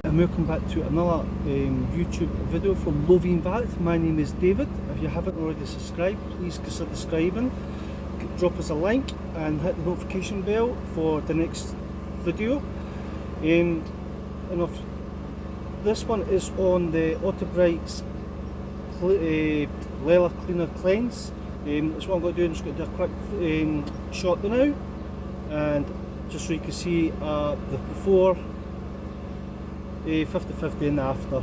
And welcome back to another YouTube video from Lothian Valet. My name is David. If you haven't already subscribed, please consider subscribing. Drop us a like and hit the notification bell for the next video. And this one is on the Autobrite Leather Cleanse. That's what I'm going to do. I'm just going to do a quick shot now, and just so you can see the before, 50-50 and after.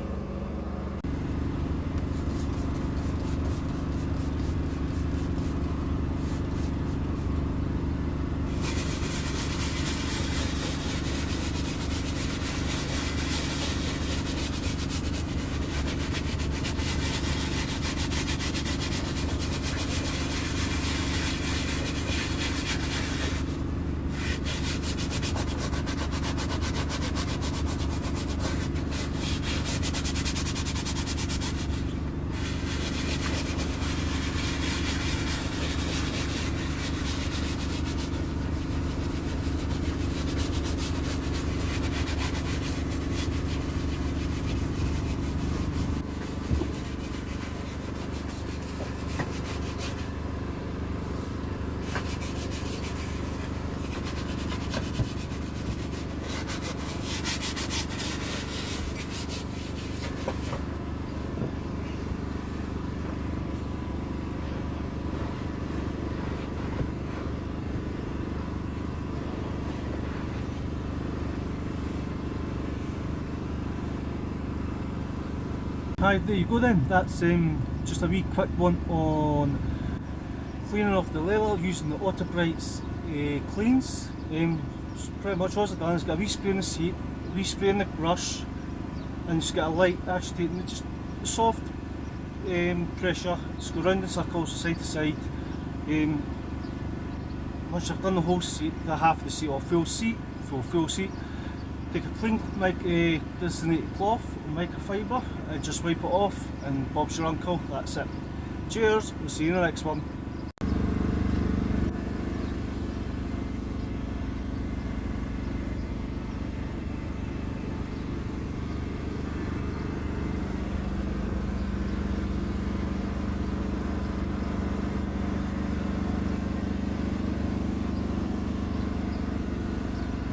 Hi, there you go then. That's just a wee quick one on cleaning off the leather using the Autobrite Cleanse. Pretty much all it's done is got a wee spray in the seat, a wee spray in the brush, and just get a light agitating, just soft pressure, just go round in circles side to side. Once you've done the whole seat, the half of the seat or full seat, take a clean designated cloth, microfiber, and just wipe it off, and Bob's your uncle. That's it. Cheers, we'll see you in the next one.